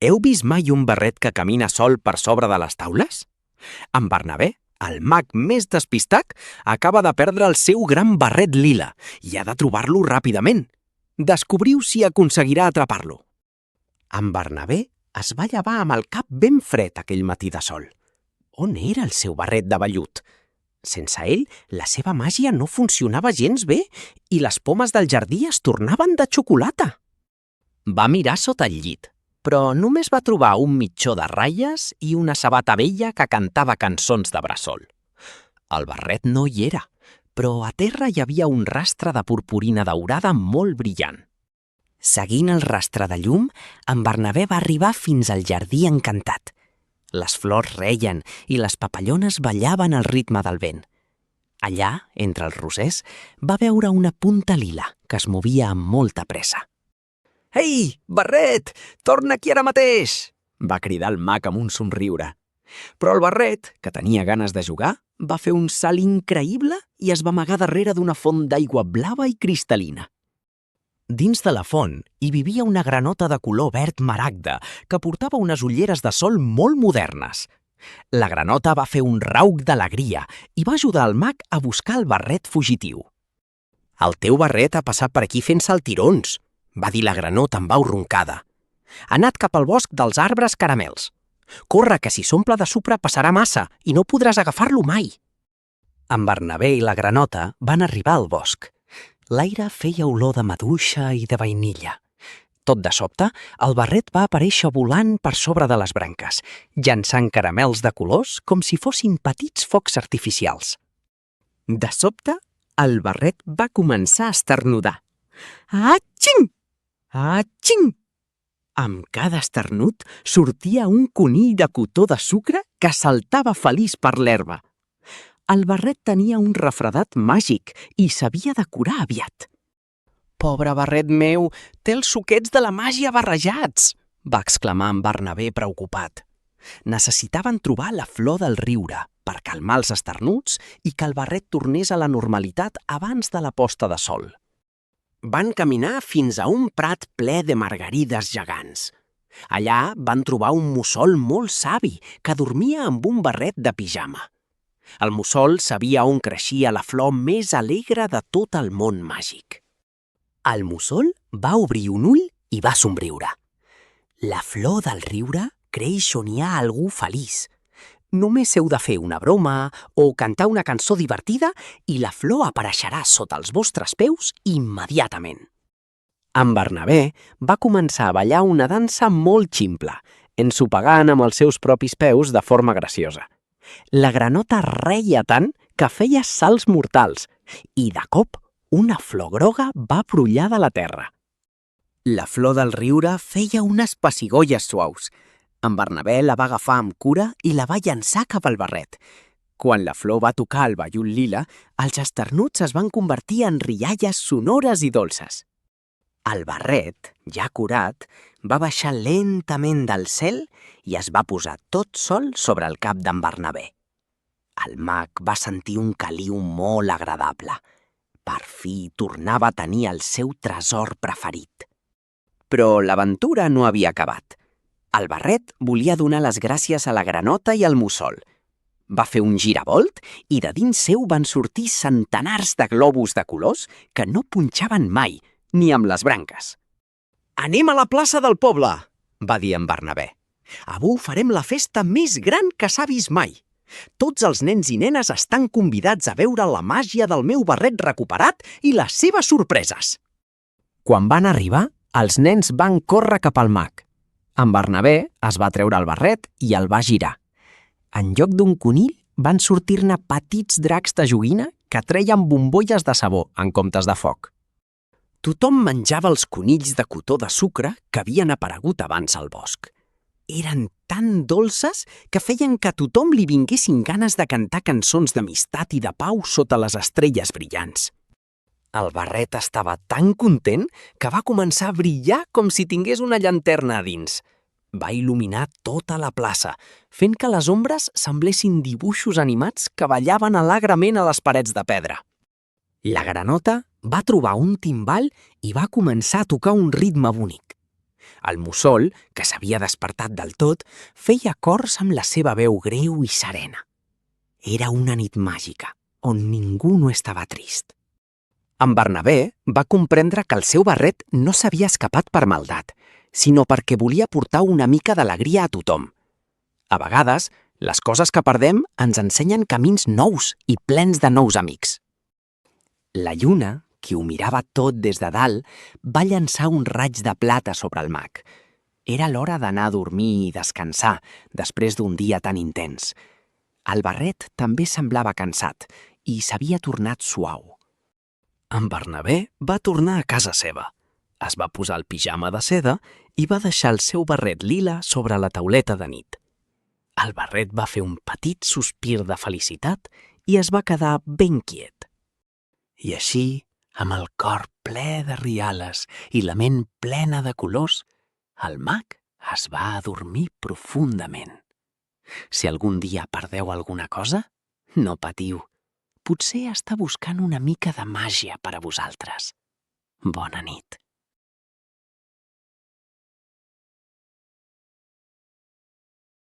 Heu vist mai un barret que camina sol per sobre de les taules? En Bernabé, el mag més despistat, acaba de perdre el seu gran barret lila i ha de trobar-lo ràpidament. Descobriu si aconseguirà atrapar-lo. En Bernabé es va llevar amb el cap ben fred aquell matí de sol. On era el seu barret de vellut? Sense ell, la seva màgia no funcionava gens bé i les pomes del jardí es tornaven de xocolata. Va mirar sota el llit, però només va trobar un mitjó de ratlles i una sabata vella que cantava cançons de bressol. El barret no hi era, però a terra hi havia un rastre de purpurina daurada molt brillant. Seguint el rastre de llum, en Bernabé va arribar fins al jardí encantat. Les flors reien i les papallones ballaven al ritme del vent. Allà, entre els rosers, va veure una punta lila que es movia amb molta pressa. «Ei, barret, torna aquí ara mateix!» va cridar el mag amb un somriure. Però el barret, que tenia ganes de jugar, va fer un salt increïble i es va amagar darrere d'una font d'aigua blava i cristal·lina. Dins de la font hi vivia una granota de color verd maragda que portava unes ulleres de sol molt modernes. La granota va fer un rauc d'alegria i va ajudar el mag a buscar el barret fugitiu. «El teu barret ha passat per aquí fent saltirons», va dir la granota amb veu roncada. «Ha anat cap al bosc dels arbres caramels. Corre, que si s'omple de sucre passarà massa i no podràs agafar-lo mai». En Bernabé i la granota van arribar al bosc. L'aire feia olor de maduixa i de vainilla. Tot de sobte, el barret va aparèixer volant per sobre de les branques, llançant caramels de colors com si fossin petits focs artificials. De sobte, el barret va començar a esternudar. «Atxing! Atxing!» Amb cada esternut sortia un conill de cotó de sucre que saltava feliç per l'herba. El barret tenia un refredat màgic i s'havia de curar aviat. «Pobre barret meu, té els suquets de la màgia barrejats!» va exclamar en Bernabé preocupat. Necessitaven trobar la flor del riure per calmar els esternuts i que el barret tornés a la normalitat abans de la posta de sol. Van caminar fins a un prat ple de margarides gegants. Allà van trobar un mussol molt savi que dormia amb un barret de pijama. El mussol sabia on creixia la flor més alegre de tot el món màgic. El mussol va obrir un ull i va somriure. La flor del riure creix on hi ha algú feliç. Només heu de fer una broma o cantar una cançó divertida i la flor apareixerà sota els vostres peus immediatament. En Bernabé va començar a ballar una dansa molt ximple, ensopegant amb els seus propis peus de forma graciosa. La granota reia tant que feia salts mortals i, de cop, una flor groga va brollar de la terra. La flor del riure feia unes pessigolles suaus. En Bernabé la va agafar amb cura i la va llançar cap al barret. Quan la flor va tocar el vellut lila, els esternuts es van convertir en rialles sonores i dolces. El barret, ja curat, va baixar lentament del cel i es va posar tot sol sobre el cap d'en Bernabé. El mag va sentir un caliu molt agradable. Per fi tornava a tenir el seu tresor preferit. Però l'aventura no havia acabat. El barret volia donar les gràcies a la granota i al mussol. Va fer un giravolt i de dins seu van sortir centenars de globus de colors que no punxaven mai, ni amb les branques. «Anem a la plaça del poble», va dir en Bernabé. «Avui farem la festa més gran que s'ha vist mai. Tots els nens i nenes estan convidats a veure la màgia del meu barret recuperat i les seves sorpreses». Quan van arribar, els nens van córrer cap al mag. En Bernabé es va treure el barret i el va girar. En lloc d'un conill, van sortir-ne petits dracs de joguina que treien bombolles de sabó en comptes de foc. Tothom menjava els conills de cotó de sucre que havien aparegut abans al bosc. Eren tan dolces que feien que a tothom li vinguessin ganes de cantar cançons d'amistat i de pau sota les estrelles brillants. El barret estava tan content que va començar a brillar com si tingués una llanterna a dins. Va il·luminar tota la plaça, fent que les ombres semblessin dibuixos animats que ballaven alegrement a les parets de pedra. La granota va trobar un timbal i va començar a tocar un ritme bonic. El mussol, que s'havia despertat del tot, feia cors amb la seva veu greu i serena. Era una nit màgica, on ningú no estava trist. En Bernabé va comprendre que el seu barret no s'havia escapat per maldat, sinó perquè volia portar una mica d'alegria a tothom. A vegades, les coses que perdem ens ensenyen camins nous i plens de nous amics. La lluna, qui ho mirava tot des de dalt, va llançar un raig de plata sobre el mag. Era l'hora d'anar a dormir i descansar després d'un dia tan intens. El barret també semblava cansat i s'havia tornat suau. En Bernabé va tornar a casa seva. Es va posar el pijama de seda i va deixar el seu barret lila sobre la tauleta de nit. El barret va fer un petit sospir de felicitat i es va quedar ben quiet. I així, amb el cor ple de riales i la ment plena de colors, el mag es va adormir profundament. Si algun dia perdeu alguna cosa, no patiu. Potser està buscant una mica de màgia per a vosaltres. Bona nit.